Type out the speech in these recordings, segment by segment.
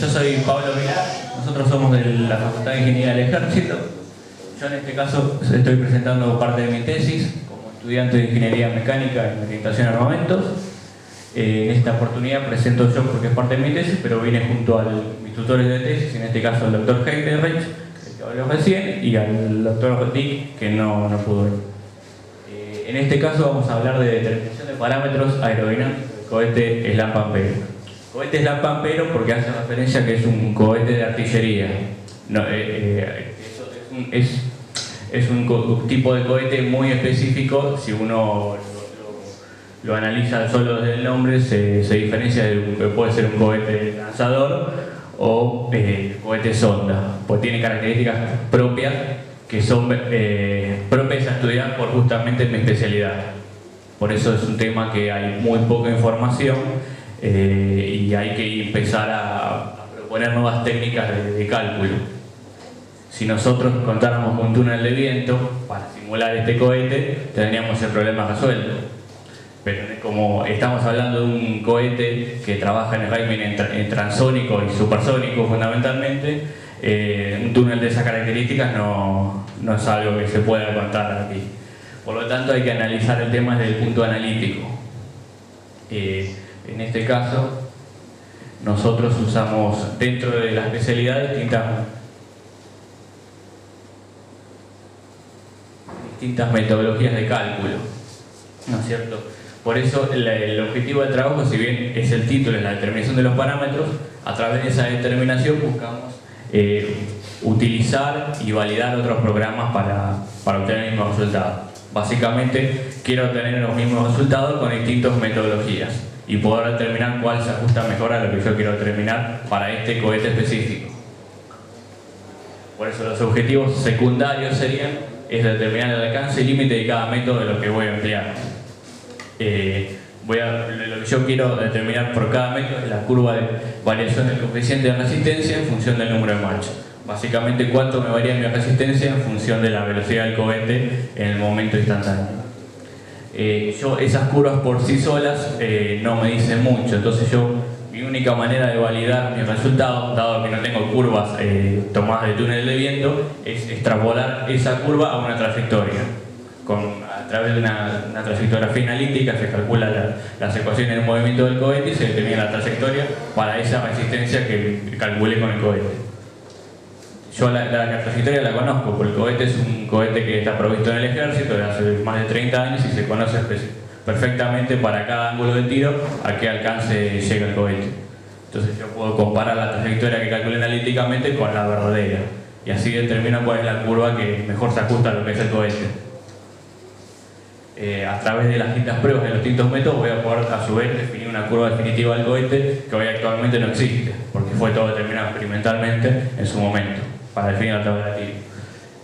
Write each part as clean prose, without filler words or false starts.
Yo soy Pablo Vilar, nosotros somos de la Facultad de Ingeniería del Ejército. Yo en este caso estoy presentando parte de mi tesis como estudiante de Ingeniería Mecánica en Orientación a Armamentos. En esta oportunidad presento yo porque es parte de mi tesis, pero vine junto a mis tutores de tesis, en este caso al doctor Heinrich, el que habló recién, y al doctor Dick, que no pudo venir. En este caso vamos a hablar de determinación de parámetros aerodinámicos del cohete SLAM-Pampero. Cohete SLAM-Pampero porque hace referencia a que es un cohete de artillería. No, es un tipo de cohete muy específico. Si uno lo analiza solo desde el nombre, se diferencia de que puede ser un cohete lanzador o cohete sonda, pues tiene características propias que son propias a estudiar por justamente mi especialidad. Por eso es un tema que hay muy poca información y hay que empezar a proponer nuevas técnicas de cálculo. Si nosotros contáramos con un túnel de viento para simular este cohete, tendríamos el problema resuelto. Pero como estamos hablando de un cohete que trabaja en el régimen en transónico y supersónico fundamentalmente, un túnel de esas características no es algo que se pueda contar aquí. Por lo tanto hay que analizar el tema desde el punto analítico. En este caso nosotros usamos dentro de la especialidad distintas metodologías de cálculo, ¿no es cierto? Por eso el objetivo del trabajo, si bien es el título, es la determinación de los parámetros, a través de esa determinación buscamos utilizar y validar otros programas para obtener el mismo resultado. Básicamente quiero obtener los mismos resultados con distintas metodologías y poder determinar cuál se ajusta mejor a lo que yo quiero determinar para este cohete específico. Por eso los objetivos secundarios serían determinar el alcance y límite de cada método de lo que voy a emplear. Lo que yo quiero determinar por cada método es la curva de variación del coeficiente de resistencia en función del número de marchas. Básicamente cuánto me varía mi resistencia en función de la velocidad del cohete en el momento instantáneo. Esas curvas por sí solas no me dicen mucho, entonces mi única manera de validar mis resultados, dado que no tengo curvas tomadas de túnel de viento, es extrapolar esa curva a una trayectoria. A través de una trayectografía analítica se calcula las ecuaciones del movimiento del cohete y se determina la trayectoria para esa resistencia que calculé con el cohete. Yo la trayectoria la conozco, porque el cohete es un cohete que está provisto en el ejército desde hace más de 30 años y se conoce perfectamente para cada ángulo de tiro a qué alcance llega el cohete. Entonces yo puedo comparar la trayectoria que calculé analíticamente con la verdadera y así determino cuál es la curva que mejor se ajusta a lo que es el cohete. A través de las distintas pruebas de los distintos métodos voy a poder a su vez definir una curva definitiva del cohete que hoy actualmente no existe, porque fue todo determinado experimentalmente en su momento para definir la tabla de tiro.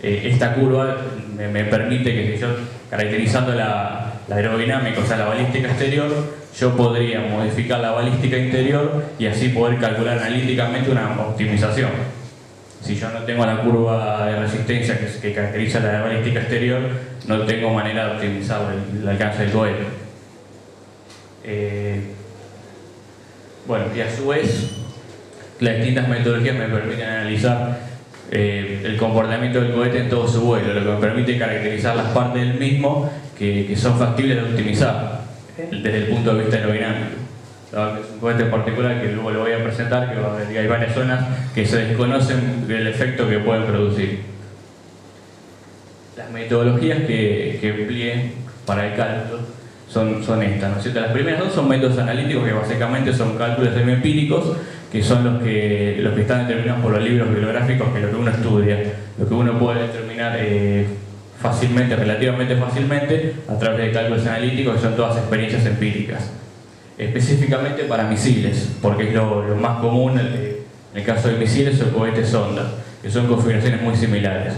Esta curva me permite que si yo, caracterizando la aerodinámica, o sea la balística exterior, yo podría modificar la balística interior y así poder calcular analíticamente una optimización. Si yo no tengo la curva de resistencia que caracteriza la balística exterior, no tengo manera de optimizar el alcance del cohete. Y a su vez, las distintas metodologías me permiten analizar el comportamiento del cohete en todo su vuelo, lo que me permite caracterizar las partes del mismo que son factibles de optimizar desde el punto de vista aerodinámico. Es un cohete en particular que luego lo voy a presentar, que hay varias zonas que se desconocen del efecto que pueden producir. Las metodologías que empleé para el cálculo son estas, ¿no es cierto? Las primeras dos son métodos analíticos que básicamente son cálculos semiempíricos, que son los que están determinados por los libros bibliográficos, que es lo que uno estudia, lo que uno puede determinar fácilmente, relativamente fácilmente, a través de cálculos analíticos, que son todas experiencias empíricas. Específicamente para misiles, porque es lo más común en el caso de misiles o cohetes sonda, que son configuraciones muy similares.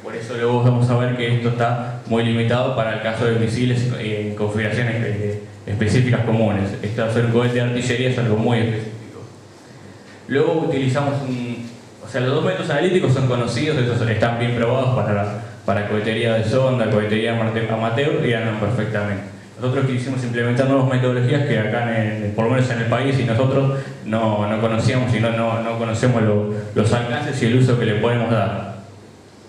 Por eso luego vamos a ver que esto está muy limitado para el caso de misiles en configuraciones específicas comunes. Esto de hacer un cohete de artillería es algo muy específico. Luego utilizamos los dos métodos analíticos son conocidos, estos están bien probados para cohetería de sonda, cohetería amateur y andan perfectamente. Nosotros quisimos implementar nuevas metodologías que acá, por lo menos en el país, y nosotros no conocíamos y no conocemos los alcances y el uso que le podemos dar.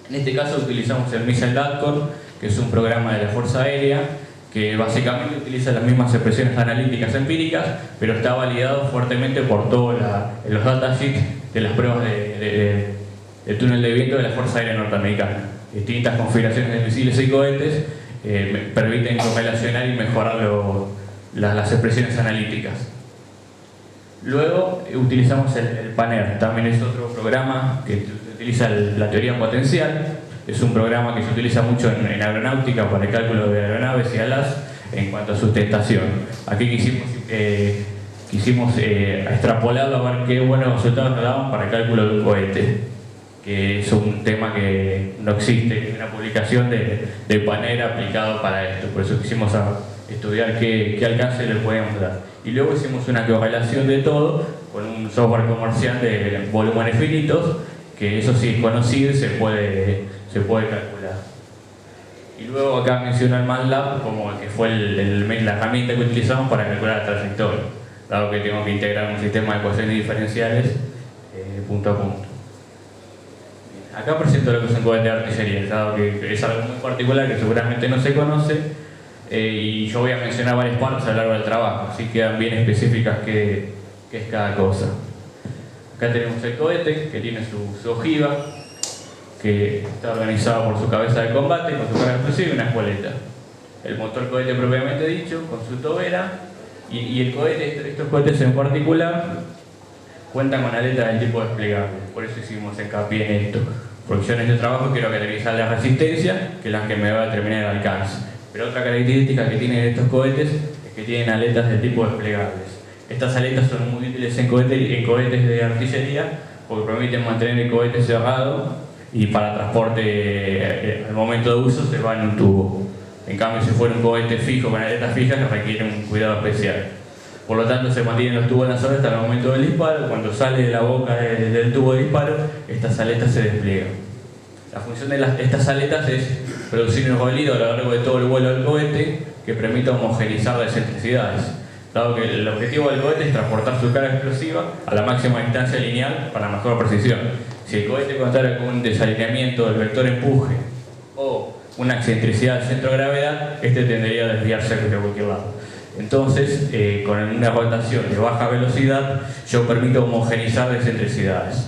En este caso utilizamos el Missile DATCOR, que es un programa de la Fuerza Aérea, que básicamente utiliza las mismas expresiones analíticas empíricas, pero está validado fuertemente por todos los datasheets de las pruebas de túnel de viento de la Fuerza Aérea Norteamericana. Distintas configuraciones de misiles y cohetes permiten correlacionar y mejorar las expresiones analíticas. Luego utilizamos el PANER, también es otro programa que utiliza la teoría potencial. Es un programa que se utiliza mucho en aeronáutica para el cálculo de aeronaves y alas en cuanto a sustentación. Aquí quisimos extrapolarlo a ver qué buenos resultados nos daban para el cálculo de un cohete, que es un tema que no existe, una publicación de PANER aplicado para esto. Por eso quisimos estudiar qué alcance le podíamos dar. Y luego hicimos una correlación de todo con un software comercial de volúmenes finitos, que eso sí es conocido y se puede calcular. Y luego acá menciono el MATLAB como que fue la herramienta que utilizamos para calcular la trayectoria, dado que tengo que integrar un sistema de ecuaciones diferenciales punto a punto. Acá presento lo que es un cohete de artillería, dado que es algo muy particular que seguramente no se conoce, y yo voy a mencionar varias partes a lo largo del trabajo, así quedan bien específicas qué es cada cosa. Acá tenemos el cohete, que tiene su ojiva, que está organizado por su cabeza de combate, con su carga explosiva y una espoleta. El motor cohete propiamente dicho, con su tobera, y el cohete, estos cohetes en particular, cuentan con aletas del tipo desplegable. Por eso hicimos hincapié en esto. Porque yo en este trabajo quiero categorizar la resistencia, que es la que me va a determinar el alcance. Pero otra característica que tienen estos cohetes es que tienen aletas de tipo desplegables. Estas aletas son muy útiles en cohetes de artillería, porque permiten mantener el cohete cerrado y para transporte al momento de uso se va en un tubo. En cambio, si fuera un cohete fijo con aletas fijas, requiere un cuidado especial. Por lo tanto, se mantienen los tubos lanzadores hasta el momento del disparo. Cuando sale de la boca del tubo de disparo, estas aletas se despliegan. La función de estas aletas es producir un ruido a lo largo de todo el vuelo del cohete que permita homogeneizar las excentricidades. Dado que el objetivo del cohete es transportar su carga explosiva a la máxima distancia lineal para mejor precisión. Si el cohete contara con un desalineamiento del vector empuje o una excentricidad del centro de gravedad, este tendería a desviarse hacia cualquier lado. Entonces, con una rotación de baja velocidad, yo permito homogeneizar las excentricidades.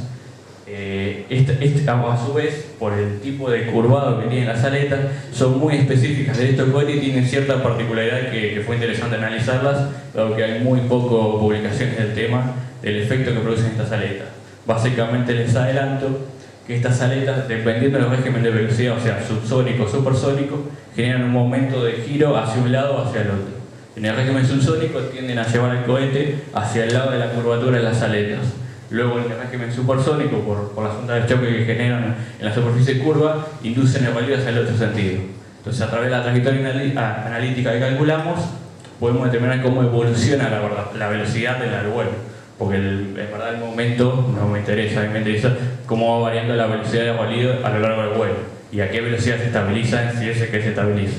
A su vez, por el tipo de curvado que tienen las aletas, son muy específicas de estos cohetes y tienen cierta particularidad que fue interesante analizarlas, dado que hay muy poco publicaciones del tema del efecto que producen estas aletas. Básicamente les adelanto que estas aletas, dependiendo del régimen de velocidad, o sea, subsónico o supersónico, generan un momento de giro hacia un lado o hacia el otro. En el régimen subsónico tienden a llevar el cohete hacia el lado de la curvatura de las aletas. Luego en el régimen supersónico, por las ondas de choque que generan en la superficie curva, inducen el ruido hacia el otro sentido. Entonces, a través de la trayectoria analítica que calculamos, podemos determinar cómo evoluciona la velocidad del vuelo. Porque en verdad el momento no me interesa cómo va variando la velocidad del ruido a lo largo del vuelo y a qué velocidad se estabiliza, si es que se estabiliza.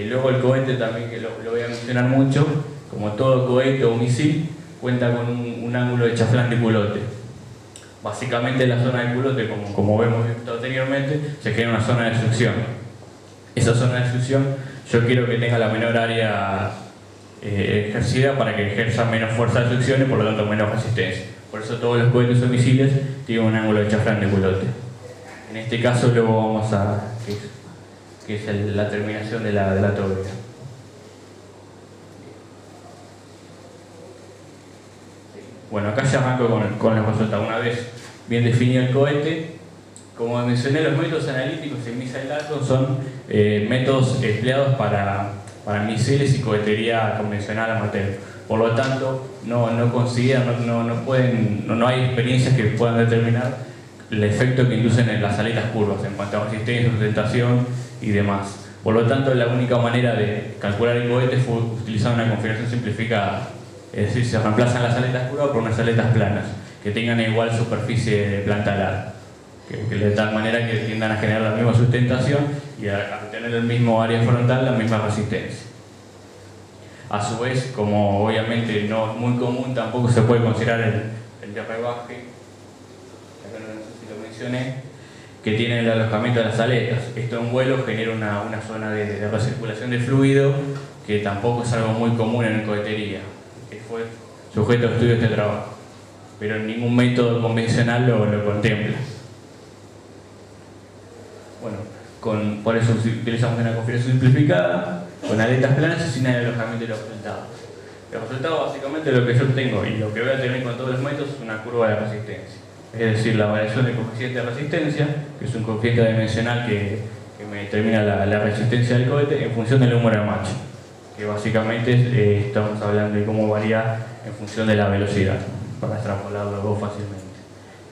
Luego el cohete también, que lo voy a mencionar mucho, como todo cohete o misil, cuenta con un ángulo de chaflán de culote. Básicamente la zona del culote, como vemos anteriormente, se genera una zona de succión. Esa zona de succión yo quiero que tenga la menor área ejercida para que ejerza menos fuerza de succión y por lo tanto menos resistencia. Por eso todos los cohetes o misiles tienen un ángulo de chaflán de culote. En este caso luego vamos a... que es la terminación de la tobera. Bueno, acá ya arranco con los resultados. Una vez bien definido el cohete, como mencioné, los métodos analíticos en Missile DATCOR son métodos empleados para misiles y cohetería convencional amateur. Por lo tanto, no hay experiencias que puedan determinar el efecto que inducen en las aletas curvas en cuanto a resistencia, sustentación y demás. Por lo tanto, la única manera de calcular el cohete fue utilizar una configuración simplificada. Es decir, se reemplazan las aletas curvas por unas aletas planas, que tengan igual superficie de planta alar. que de tal manera que tiendan a generar la misma sustentación y a tener el mismo área frontal, la misma resistencia. A su vez, como obviamente no es muy común, tampoco se puede considerar el derribaje, acá no sé si lo mencioné, que tiene el alojamiento de las aletas. Esto en vuelo genera una zona de recirculación de fluido que tampoco es algo muy común en cohetería, que fue sujeto a estudios de trabajo, pero ningún método convencional lo contempla. Bueno, por eso utilizamos una configuración simplificada, con aletas planas y sin el alojamiento de los resultados. El resultado básicamente lo que yo tengo y lo que voy a tener con todos los métodos es una curva de resistencia. Es decir, la variación del coeficiente de resistencia, que es un coeficiente dimensional que me determina la resistencia del cohete en función del número de Mach, que básicamente estamos hablando de cómo varía en función de la velocidad, para extrapolarlo fácilmente.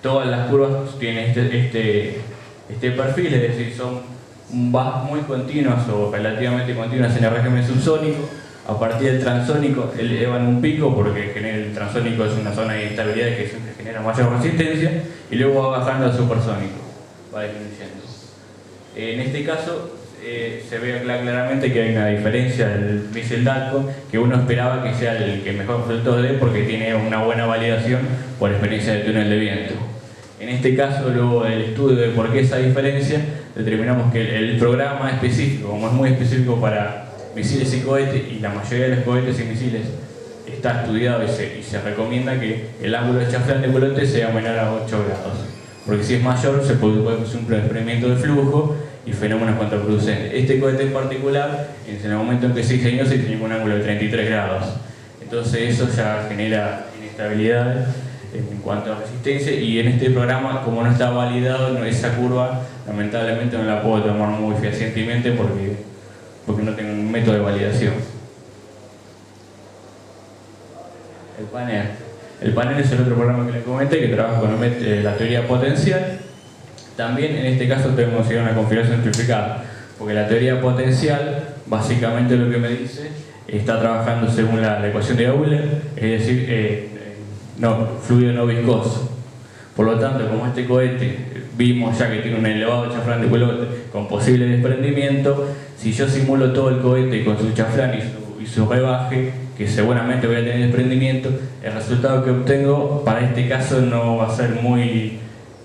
Todas las curvas tienen este perfil, es decir, son muy continuas o relativamente continuas en el régimen subsónico. A partir del transónico elevan un pico porque el transónico es una zona de inestabilidad que siempre genera mayor resistencia, y luego va bajando al supersónico, va disminuyendo. En este caso se ve claramente que hay una diferencia del misil DALCO, que uno esperaba que sea el que mejor resultados dé porque tiene una buena validación por experiencia de túnel de viento. En este caso, luego del estudio de por qué esa diferencia, determinamos que el programa específico, como es muy específico para misiles y cohetes, y la mayoría de los cohetes y misiles está estudiado y se recomienda que el ángulo de chaflán de culote sea menor a 8 grados. Porque si es mayor, se puede producir un experimento de flujo y fenómenos contraproducentes. Este cohete en particular, en el momento en que se diseñó con un ángulo de 33 grados. Entonces eso ya genera inestabilidad en cuanto a resistencia, y en este programa, como no está validado, esa curva lamentablemente no la puedo tomar muy fehacientemente porque no tengo un método de validación. El panel es el otro programa que les comenté, que trabaja con la teoría potencial. También en este caso tenemos que una configuración simplificada, porque la teoría potencial básicamente lo que me dice está trabajando según la ecuación de Euler, es decir, fluido no viscoso. Por lo tanto, como este cohete vimos ya que tiene un elevado chaflán de culote con posible desprendimiento, si yo simulo todo el cohete con su chaflán y su rebaje, que seguramente voy a tener desprendimiento, el resultado que obtengo para este caso no va a ser muy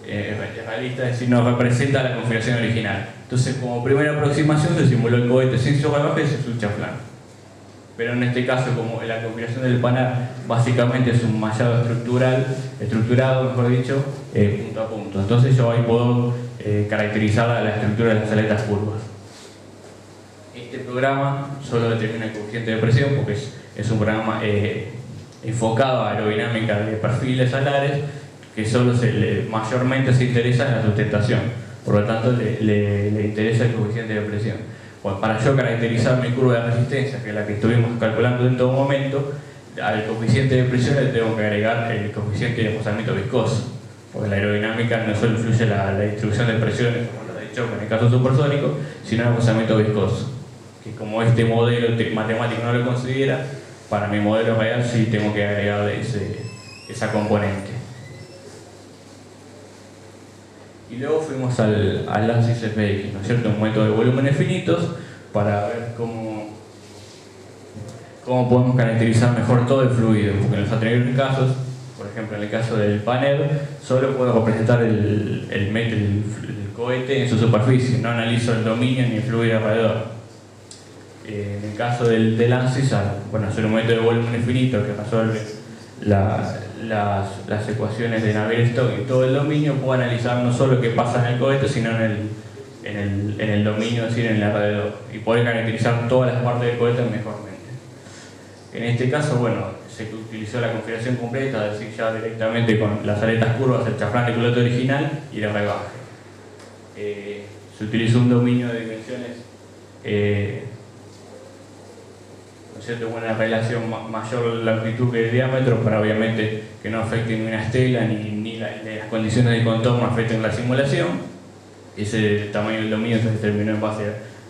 realista, es decir, no representa la configuración original. Entonces, como primera aproximación, se simuló el cohete sin su rebaje y sin su chaflán. Pero en este caso, como la configuración del panel básicamente es un mallado estructurado, mejor dicho, punto a punto. Entonces yo ahí puedo caracterizar la estructura de las aletas curvas. Este programa solo determina el coeficiente de presión porque es un programa enfocado a aerodinámica de perfiles alares, que solo mayormente se interesa en la sustentación. Por lo tanto, le interesa el coeficiente de presión. Bueno, para yo caracterizar mi curva de resistencia, que es la que estuvimos calculando en todo momento, al coeficiente de presión le tengo que agregar el coeficiente de desplazamiento viscoso, porque la aerodinámica no solo influye la distribución de presiones, como lo he dicho en el caso supersónico, sino el desplazamiento viscoso, que como este modelo matemático no lo considera, para mi modelo real sí tengo que agregar esa componente. Y luego fuimos al ANSYS FX, ¿no es cierto? Un método de volúmenes finitos para ver cómo podemos caracterizar mejor todo el fluido, porque en los anteriores casos, por ejemplo en el caso del panel, solo puedo representar el cohete en su superficie, no analizo el dominio ni el fluido alrededor. En el caso del ANSYS, bueno, hacer un método de volúmenes finitos que resuelve las ecuaciones de Navier-Stokes y todo el dominio, puedo analizar no solo qué pasa en el cohete, sino en el dominio, es decir, en el alrededor, y poder caracterizar todas las partes del cohete mejormente. En este caso, bueno, se utilizó la configuración completa, es decir, ya directamente con las aletas curvas, el chaflán de culote original y el rebaje. Se utilizó un dominio de dimensiones una relación mayor longitud que diámetro, para obviamente que no afecten ni una estela ni las condiciones de contorno afecten la simulación. Ese tamaño del dominio se determinó en base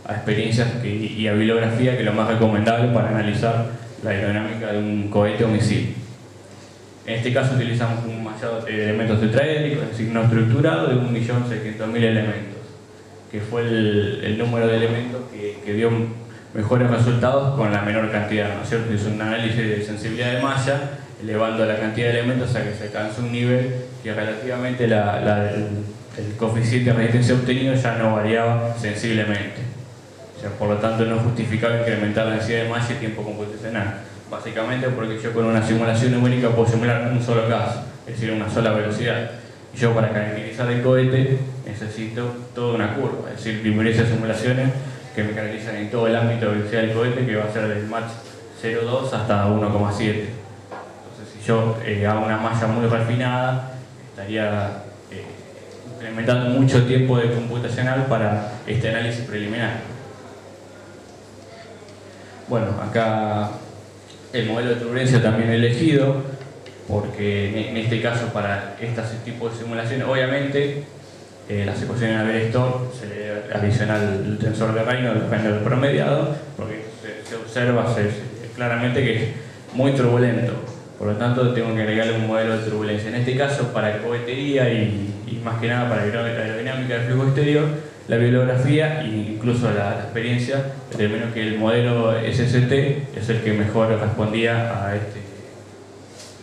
a experiencias y a bibliografía, que es lo más recomendable para analizar la aerodinámica de un cohete o misil. En este caso utilizamos un mallado de elementos tetraédricos, es decir, no estructurado, de 1.600.000 elementos, que fue el número de elementos que dio mejores resultados con la menor cantidad, ¿no es cierto? Es un análisis de sensibilidad de malla, elevando la cantidad de elementos a que se alcanza un nivel que relativamente el coeficiente de resistencia obtenido ya no variaba sensiblemente. O sea, por lo tanto, no justificaba incrementar la densidad de malla y tiempo computacional. Básicamente porque yo con una simulación numérica puedo simular un solo caso, es decir, una sola velocidad. Y yo para caracterizar el cohete necesito toda una curva, es decir, numerosas simulaciones que me caracterizan en todo el ámbito de velocidad del cohete, que va a ser del Mach 0,2 hasta 1,7. Entonces, si yo hago una malla muy refinada, estaría implementando mucho tiempo de computacional para este análisis preliminar. Bueno, acá el modelo de turbulencia también elegido, porque en este caso para este tipo de simulaciones, obviamente las ecuaciones de Navier-Stokes se le adiciona el tensor de Raynaud promediado, porque se observa claramente que es muy turbulento. Por lo tanto, tengo que agregarle un modelo de turbulencia. En este caso, para cohetería y más que nada para aerodinámica del flujo exterior, la bibliografía e incluso la experiencia determinó que el modelo SST es el que mejor respondía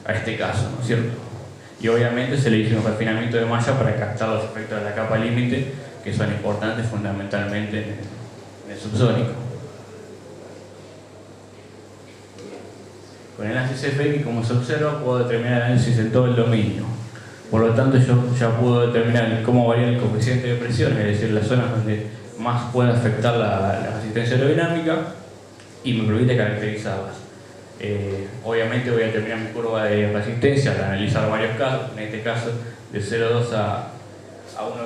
a este caso, ¿no es cierto? Y obviamente se le hizo un refinamiento de malla para captar los efectos de la capa límite, que son importantes fundamentalmente en el subsónico. Con el análisis FX, como se observa, puedo determinar el análisis en todo el dominio. Por lo tanto, yo ya puedo determinar cómo varía el coeficiente de presión, es decir, las zonas donde más puede afectar la resistencia aerodinámica, y me permite caracterizarlas. Obviamente voy a determinar mi curva de resistencia al analizar varios casos. En este caso, de 0,2 a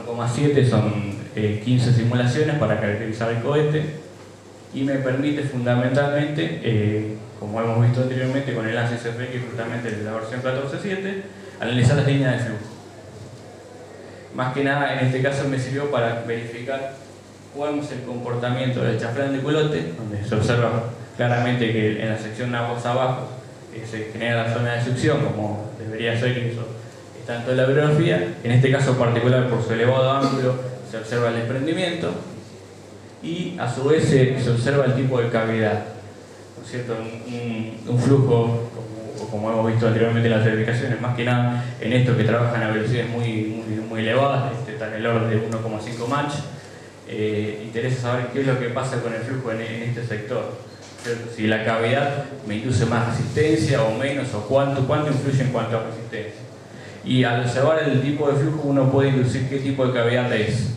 1,7 son 15 simulaciones para caracterizar el cohete, y me permite fundamentalmente, como hemos visto anteriormente con el ANSYS FX, justamente de la versión 14.7, analizar las líneas de flujo. Más que nada, en este caso me sirvió para verificar cuál es el comportamiento del chaflán de culote, donde se observa claramente que en la sección aguas abajo se genera la zona de succión, como debería ser, que eso está en toda la bibliografía. En este caso particular, por su elevado ángulo, se observa el desprendimiento, y a su vez se observa el tipo de cavidad, ¿no es cierto? Un flujo, como hemos visto anteriormente en las verificaciones, más que nada en estos que trabajan a velocidades muy elevadas, está en el orden de 1,5 Mach. Interesa saber qué es lo que pasa con el flujo en este sector, ¿cierto? Si la cavidad me induce más resistencia o menos, o cuánto influye en cuanto a resistencia. Y al observar el tipo de flujo uno puede inducir qué tipo de cavidad es.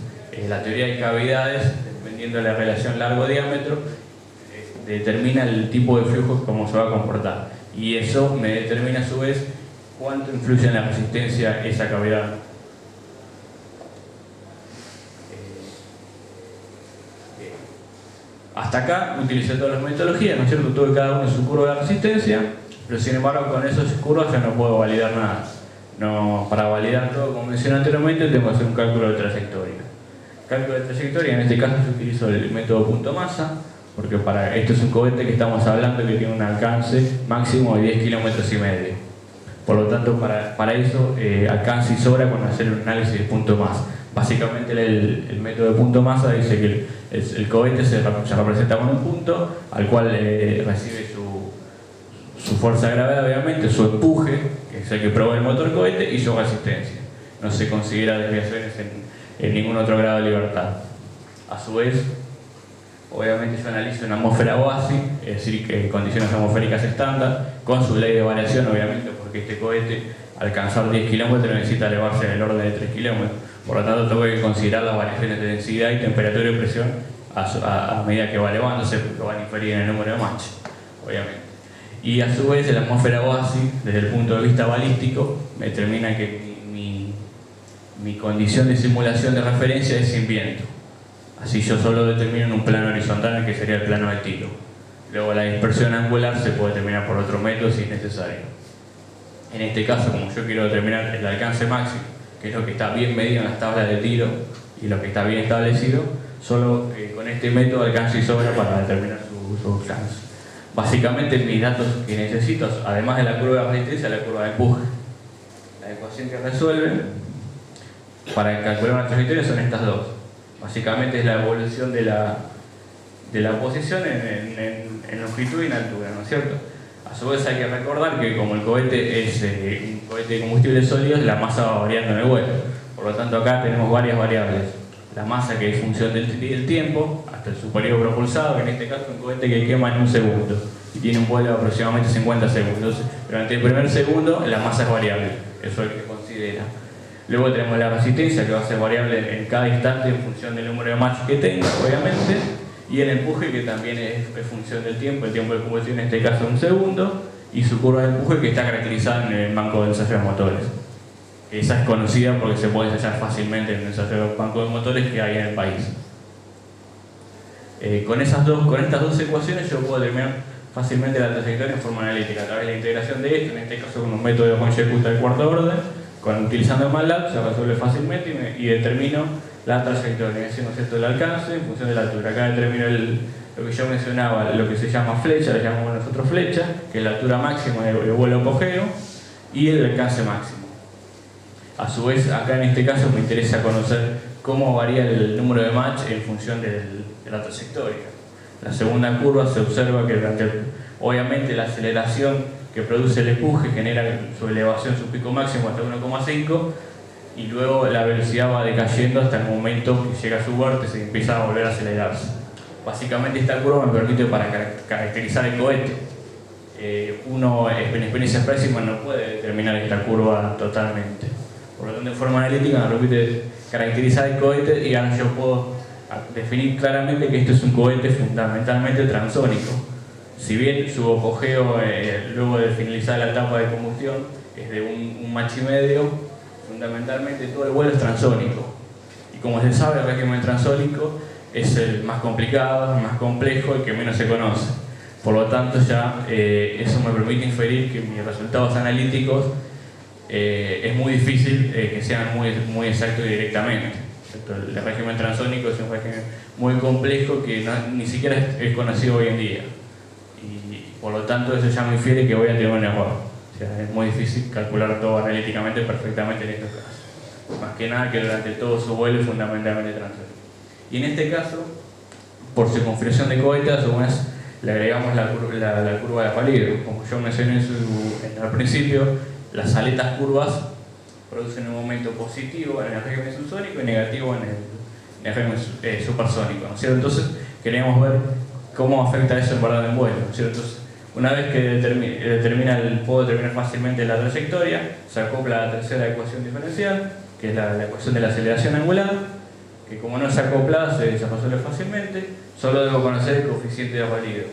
La teoría de cavidades, dependiendo de la relación largo-diámetro, determina el tipo de flujo, cómo se va a comportar. Y eso me determina a su vez cuánto influye en la resistencia esa cavidad. Hasta acá utilicé todas las metodologías, ¿no es cierto? Tuve cada uno su curva de resistencia, pero sin embargo con esas curvas ya no puedo validar nada. Para validar todo, como mencioné anteriormente, tengo que hacer un cálculo de trayectoria. Cálculo de trayectoria, en este caso yo utilizo el método punto masa, porque esto es un cohete que estamos hablando que tiene un alcance máximo de 10,5 kilómetros. Por lo tanto, para eso alcanza y sobra con hacer un análisis de punto masa. Básicamente el método de punto masa dice que el cohete se representa con un punto al cual recibe su fuerza de gravedad, obviamente, su empuje, que es el que provoca el motor cohete, y su resistencia. No se considera desviaciones en ningún otro grado de libertad. A su vez, obviamente yo analizo una atmósfera oasis, es decir, que condiciones atmosféricas estándar, con su ley de variación, obviamente, porque este cohete, al alcanzar 10 kilómetros, necesita elevarse en el orden de 3 kilómetros. Por lo tanto, tengo que considerar las variaciones de densidad y temperatura y presión a medida que va elevándose, porque van a inferir en el número de Mach, obviamente. Y a su vez, la atmósfera oasis, desde el punto de vista balístico, me determina que mi condición de simulación de referencia es sin viento. Así yo solo determino en un plano horizontal, que sería el plano de tiro. Luego la dispersión angular se puede determinar por otro método si es necesario. En este caso, como yo quiero determinar el alcance máximo, que es lo que está bien medido en las tablas de tiro y lo que está bien establecido, solo con este método alcanza y sobra para determinar su alcance. Básicamente mis datos que necesito, además de la curva de resistencia, la curva de empuje. La ecuación que resuelve para calcular una trayectoria son estas dos. Básicamente es la evolución de la posición en longitud y en altura, ¿no es cierto? A su vez hay que recordar que como el cohete es un cohete de combustibles sólidos, la masa va variando en el vuelo. Por lo tanto acá tenemos varias variables. La masa, que es función del tiempo, hasta el periodo propulsado, que en este caso es un cohete que quema en un segundo y tiene un vuelo de aproximadamente 50 segundos. Entonces, durante el primer segundo la masa es variable, eso es lo que se considera. Luego tenemos la resistencia, que va a ser variable en cada instante en función del número de Mach que tenga, obviamente, y el empuje, que también es función del tiempo, el tiempo de combustión en este caso es un segundo, y su curva de empuje, que está caracterizada en el banco de ensayo de motores. Esa es conocida porque se puede ensayar fácilmente en el ensayo de banco de motores que hay en el país. Con estas dos ecuaciones yo puedo determinar fácilmente la trayectoria en forma analítica a través de la integración de esto, en este caso con un método de conjetura de cuarto orden, utilizando el MATLAB se resuelve fácilmente y determino la trayectoria, es decir, el alcance en función de la altura. Acá determino lo que yo mencionaba, lo que se llama flecha, le llamamos nosotros flecha, que es la altura máxima del vuelo apogeo, y el alcance máximo. A su vez, acá en este caso me interesa conocer cómo varía el número de Mach en función de la trayectoria. La segunda curva se observa que obviamente la aceleración que produce el empuje genera su elevación, su pico máximo hasta 1,5, y luego la velocidad va decayendo hasta el momento que llega a su vértice y empieza a volver a acelerarse. Básicamente esta curva me permite para caracterizar el cohete. Uno en experiencia próxima no puede determinar esta curva totalmente. Por lo tanto, en forma analítica me permite caracterizar el cohete y ahora yo puedo definir claramente que esto es un cohete fundamentalmente transónico. Si bien su apogeo, luego de finalizar la etapa de combustión, es de un Mach y medio, fundamentalmente todo el vuelo es transónico. Y como se sabe, el régimen transónico es el más complicado, el más complejo, el que menos se conoce. Por lo tanto, ya eso me permite inferir que mis resultados analíticos es muy difícil que sean muy exactos directamente. El régimen transónico es un régimen muy complejo que ni siquiera es conocido hoy en día. Y por lo tanto, eso ya me infiere que voy a tener un error. O sea, es muy difícil calcular todo analíticamente perfectamente en estos casos. Más que nada que durante todo su vuelo es fundamentalmente transónico. Y en este caso, por su configuración de cohete, a su vez le agregamos la curva de Apalidro. Como yo mencioné al principio, las aletas curvas producen un momento positivo en el régimen subsónico y negativo en el régimen supersónico, ¿no es cierto? Entonces queremos ver cómo afecta eso en verdad en vuelo, ¿no es cierto? Entonces, una vez que puedo determinar fácilmente la trayectoria, se acopla a la tercera ecuación diferencial, que es la ecuación de la aceleración angular, que como no es acoplada se resuelve fácilmente. Solo debo conocer el coeficiente de Apalidro.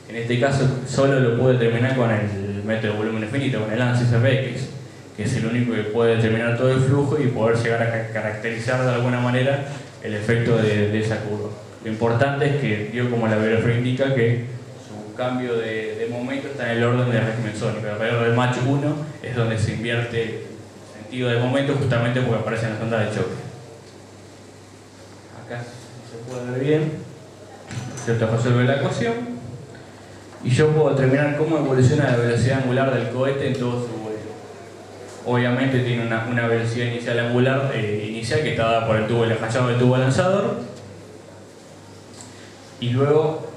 En este caso solo lo puedo determinar con el método de volumen infinito, con el ANSYS FX, que es el único que puede determinar todo el flujo y poder llegar a caracterizar de alguna manera el efecto de esa curva. Lo importante es que, como la bibliografía indica, que su cambio de momento está en el orden del régimen sónico. Alrededor del Mach 1 es donde se invierte el sentido del momento, justamente porque aparecen las ondas de choque. Acá se puede ver bien, se resuelve la ecuación y yo puedo determinar cómo evoluciona la velocidad angular del cohete en todo su vuelo. Obviamente tiene una velocidad inicial angular inicial que está dada por el rayado del tubo lanzador, y luego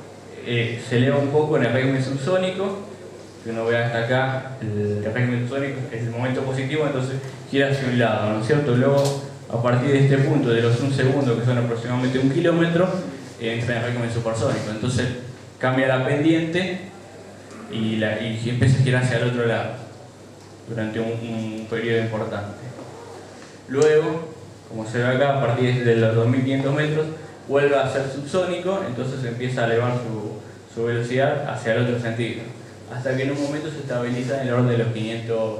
se eleva un poco en el régimen subsónico, que uno ve hasta acá, el régimen subsónico es el momento positivo, entonces gira hacia un lado, ¿no es cierto? Luego, a partir de este punto, de los 1 segundo, que son aproximadamente 1 kilómetro, entra en el régimen supersónico. Entonces cambia la pendiente y empieza a girar hacia el otro lado durante un periodo importante. Luego, como se ve acá, a partir de los 2500 metros, vuelve a ser subsónico, entonces empieza a elevar su velocidad hacia el otro sentido, hasta que en un momento se estabiliza en el orden de los 500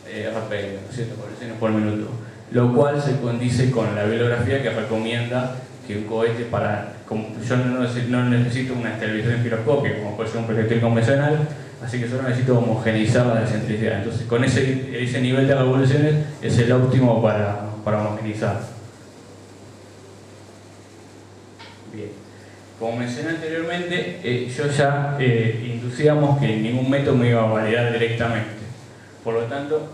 RPM, ¿no es cierto?, revoluciones por minuto, lo cual se condice con la bibliografía que recomienda que un cohete yo no necesito una estabilización giroscópica como puede ser un proyectil convencional, así que solo necesito homogeneizar la excentricidad. Entonces con ese nivel de revoluciones es el óptimo para homogeneizar. Bien. Como mencioné anteriormente, yo ya inducíamos que ningún método me iba a validar directamente. Por lo tanto,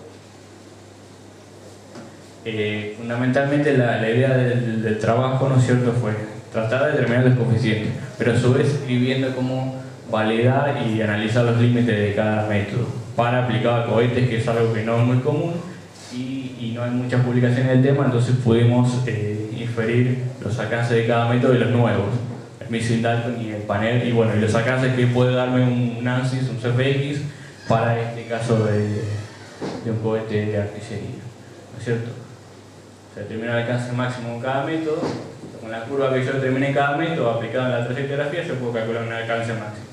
fundamentalmente la idea del trabajo, ¿no es cierto?, fue tratar de determinar los coeficientes, pero a su vez ir viendo cómo validar y analizar los límites de cada método para aplicar a cohetes, que es algo que no es muy común y no hay muchas publicaciones del tema. Entonces pudimos inferir los alcances de cada método y los nuevos, el Missile Dalton y el panel, y bueno, y los alcances que puede darme un ANSYS, un CFX, para este caso de un cohete de artillería, ¿no es cierto? Se determina el alcance máximo en cada método. Con la curva que yo determiné en cada método aplicada en la trayectoria, yo puedo calcular un alcance máximo.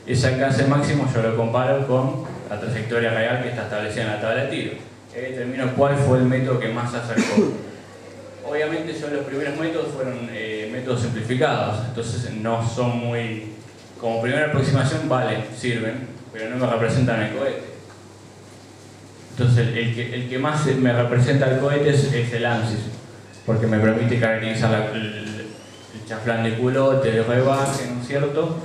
Ese alcance máximo yo lo comparo con la trayectoria real que está establecida en la tabla de tiro. Y determino cuál fue el método que más se acercó. Obviamente los primeros métodos fueron métodos simplificados, entonces no son muy... Como primera aproximación, vale, sirven, pero no me representan el cohete. Entonces el que más me representa el cohete es el ANSYS, porque me permite caracterizar el chaflán de culote, el rebaje, ¿no es cierto?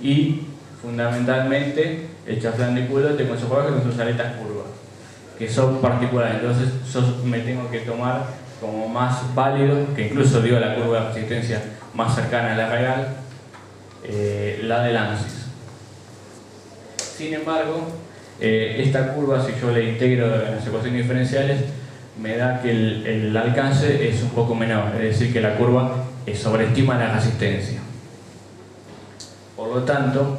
Y fundamentalmente el chaflán de culote con sus rebajes y con sus aletas curvas, que son particulares. Entonces yo me tengo que tomar como más válido, que incluso digo la curva de resistencia más cercana a la real, la del ANSYS. Sin embargo, esta curva, si yo le integro en las ecuaciones diferenciales, me da que el alcance es un poco menor, es decir, que la curva sobreestima la resistencia. Por lo tanto,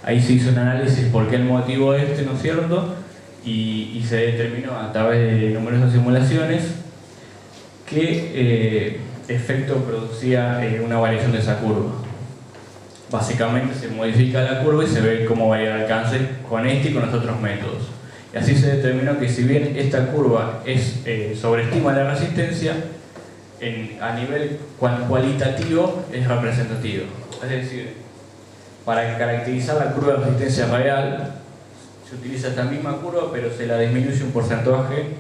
ahí se hizo un análisis por qué el motivo ¿no es cierto? Y se determinó a través de numerosas simulaciones qué efecto producía una variación de esa curva. Básicamente se modifica la curva y se ve cómo varía el alcance con este y con los otros métodos. Y así se determinó que si bien esta curva sobreestima la resistencia, a nivel cualitativo es representativo. Es decir, para caracterizar la curva de resistencia real, se utiliza esta misma curva, pero se la disminuye un porcentaje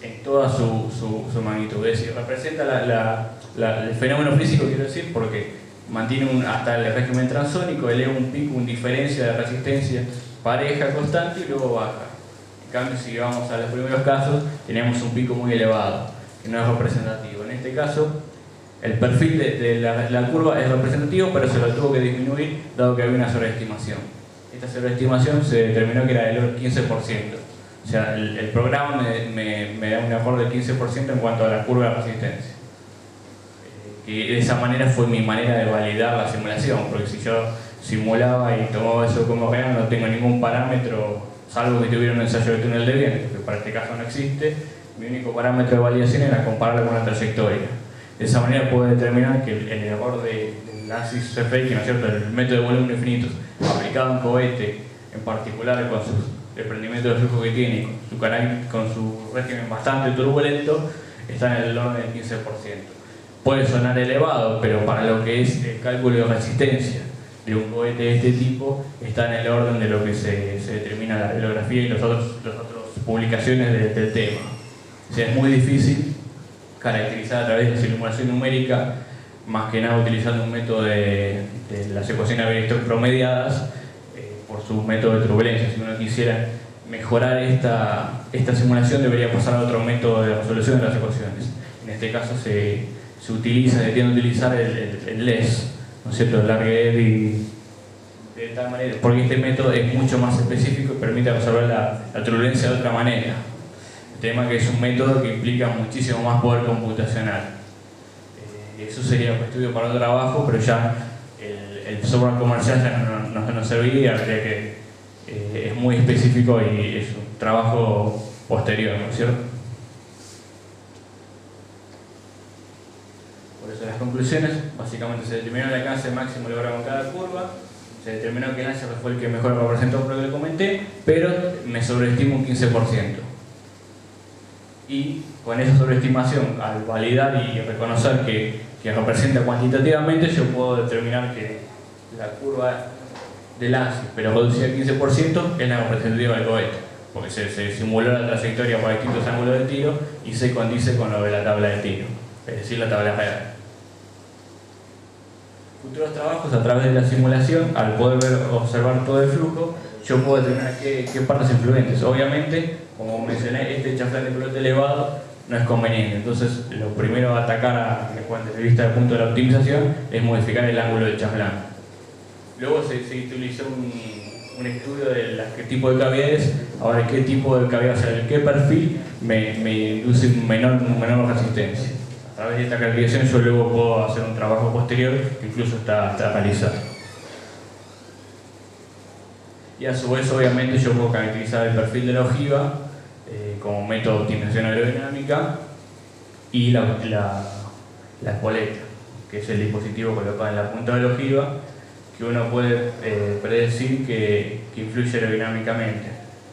en toda su magnitud. Es decir, representa el fenómeno físico, quiero decir, porque mantiene hasta el régimen transónico, eleva un pico, una diferencia de resistencia pareja, constante, y luego baja. En cambio, si vamos a los primeros casos, tenemos un pico muy elevado, que no es representativo. En este caso, el perfil de la curva es representativo, pero se lo tuvo que disminuir, dado que había una sobreestimación. Esta sobreestimación se determinó que era del 15%. O sea, el programa me da un error del 15% en cuanto a la curva de resistencia. Y de esa manera fue mi manera de validar la simulación, porque si yo simulaba y tomaba eso como real, no tengo ningún parámetro, salvo que tuviera un ensayo de túnel de viento, que para este caso no existe. Mi único parámetro de validación era compararlo con la trayectoria. De esa manera puedo determinar que el error del ANSYS CFX, ¿no es cierto?, el método de volumen infinitos, aplicado a un cohete, en particular con sus desprendimientos de flujo que tiene, con su régimen bastante turbulento, está en el orden del 15%. Puede sonar elevado, pero para lo que es el cálculo de resistencia de un cohete de este tipo, está en el orden de lo que se determina la bibliografía y las otras publicaciones del tema. O sea, es muy difícil caracterizar a través de la simulación numérica, más que nada utilizando un método de las ecuaciones Navier-Stokes promediadas, por su método de turbulencia. Si uno quisiera mejorar esta simulación, debería pasar a otro método de resolución de las ecuaciones. En este caso se tiende a utilizar el LES, ¿no es cierto?, el Largue y de tal manera, porque este método es mucho más específico y permite resolver la turbulencia de otra manera. El tema que es un método que implica muchísimo más poder computacional. Eso sería un estudio para otro trabajo, pero ya el software comercial ya no serviría, habría que es muy específico y es un trabajo posterior, ¿no es cierto? Por eso las conclusiones, básicamente se determinó el alcance máximo logrado en cada curva, se determinó que el ANSYS fue el que mejor representó por lo que le comenté, pero me sobreestimo un 15%. Y con esa sobreestimación, al validar y reconocer que representa cuantitativamente, yo puedo determinar que la curva del ANSYS, pero reducida al 15%, es la representativa del cohete, porque se simuló la trayectoria para distintos ángulos de tiro y se condice con lo de la tabla de tiro, es decir, la tabla real. futuros trabajos, a través de la simulación, al poder observar todo el flujo, yo puedo determinar qué partes influentes. Obviamente, como mencioné, este chaflán de piloto elevado no es conveniente. Entonces, lo primero a atacar desde el vista del punto de la optimización es modificar el ángulo del chaflán. Luego se utilizó un estudio de qué tipo de cavidades, ahora qué tipo de cavidad, o sea, qué perfil me induce menor resistencia. A través de esta caracterización yo luego puedo hacer un trabajo posterior que incluso está realizado. Y a su vez, obviamente, yo puedo caracterizar el perfil de la ojiva como método de optimización aerodinámica y la espoleta, que es el dispositivo colocado en la punta de la ojiva, que uno puede predecir que influye aerodinámicamente.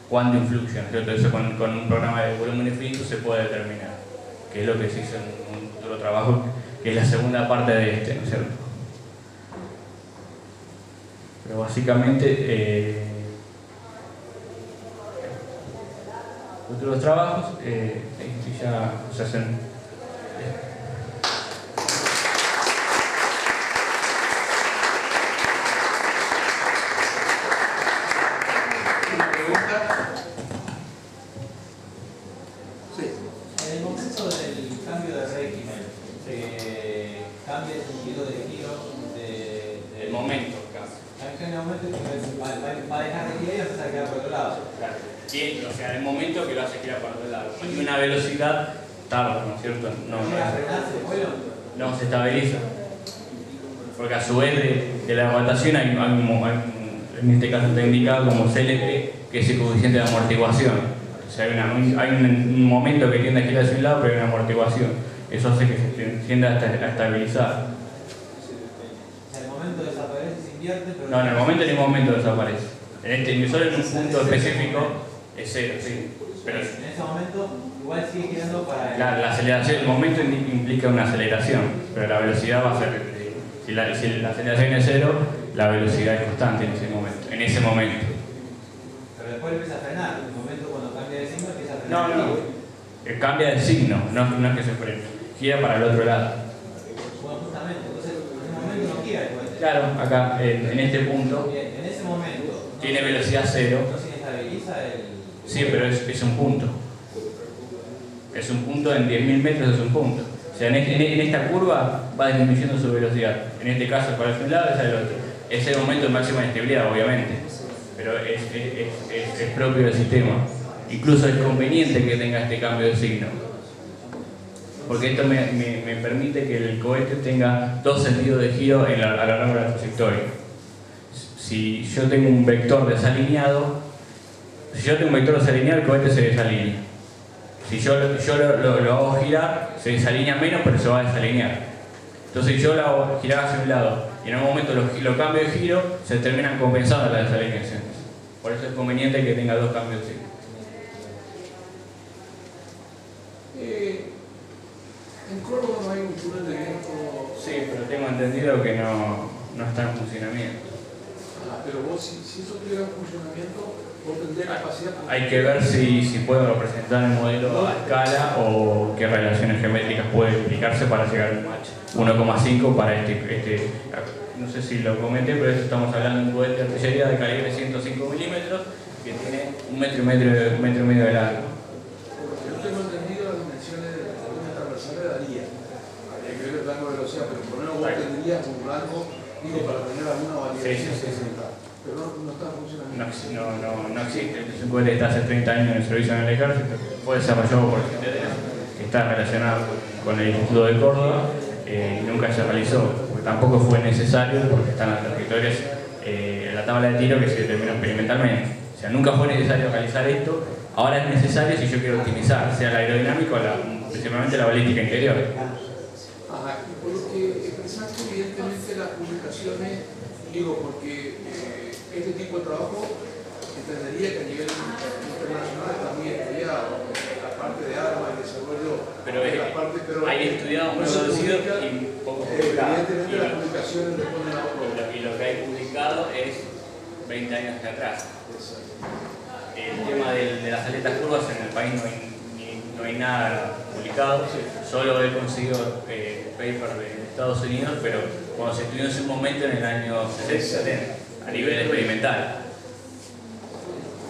¿Cuándo influye? ¿No es cierto? Eso con un programa de volumen infinito se puede determinar, que es lo que se hizo en un futuro trabajo, que es la segunda parte de este, ¿no es cierto? Pero básicamente, futuros trabajos ya se hacen. O sea, el momento que lo hace girar para otro lado. Y una velocidad tarda, ¿no es cierto? No se estabiliza. Porque a su vez de la rotación hay en este caso está indicado como CLP, que es el coeficiente de amortiguación. O sea, hay un momento que tiende a girar hacia un lado, pero hay una amortiguación. Eso hace que se tienda a estabilizar. ¿El momento desaparece, se invierte? Pero no, en el momento ni momento desaparece. Solo en un punto específico es cero, sí. Pero en ese momento igual sigue girando para... La aceleración, el momento implica una aceleración, pero la velocidad va a ser... Si la aceleración es cero, la velocidad es constante en ese momento. Pero después empieza a frenar. En el momento cuando cambia de signo empieza a frenar. No. Cambia de signo, no es que se frene. Gira para el otro lado. Bueno, justamente. Entonces, en ese momento no gira el cohete. Claro, acá, en este punto... Bien, en ese momento... Tiene velocidad cero. ¿No se inestabiliza el...? Sí, pero es un punto. Es un punto en 10.000 metros, es un punto. O sea, en esta curva va disminuyendo su velocidad. En este caso, para un lado, es el otro. Es el momento de máxima inestabilidad, obviamente. Pero es propio del sistema. Incluso es conveniente que tenga este cambio de signo. Porque esto me permite que el cohete tenga dos sentidos de giro a lo largo de la trayectoria. Si yo tengo un vector desalineado, el cohete se desalinea. Si yo lo hago girar, se desalinea menos, pero se va a desalinear. Entonces, si yo lo hago girar hacia un lado y en un momento lo cambio de giro, se terminan compensando las desalineaciones. Por eso es conveniente que tenga dos cambios de signo. En Córdoba no hay un túnel de viento. Sí, pero tengo entendido que no está en funcionamiento. Pero vos, si eso tuviera un funcionamiento, vos tendrías capacidad. Hay que ver si puedo representar el modelo a escala o qué relaciones geométricas puede implicarse para llegar a un match. 1,5 para este, no sé si lo comenté, pero estamos hablando de un cohete de artillería de calibre 105 milímetros que tiene 1,5 metros de largo. Yo tengo entendido las dimensiones de la línea transversal de Daría. Habría que ver el rango de velocidad, pero por lo menos vos tendrías un rango, para tener alguna variación. Sí. Pero no está funcionando. No existe. Es un cohete que está hace 30 años en el servicio en el ejército. Fue desarrollado por el GTD, que está relacionado con el Instituto de Córdoba y nunca se realizó. Porque tampoco fue necesario, porque están las trayectorias en la tabla de tiro que se determinó experimentalmente. O sea, nunca fue necesario realizar esto. Ahora es necesario si yo quiero optimizar, sea la aerodinámica o principalmente la balística interior. Y por lo que expresaste, evidentemente las publicaciones, porque este tipo de trabajo entendería que a nivel internacional está muy estudiado, la parte de armas, el desarrollo de las partes, pero hay estudiado muy reducido y poco publicado. Evidentemente las publicaciones responden a otro. Y lo que hay publicado es 20 años hacia atrás. El tema de las aletas curvas en el país no no hay nada publicado, solo he conseguido paper de Estados Unidos, pero cuando se estudió en su momento en el año 60, a nivel experimental.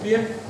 Bien.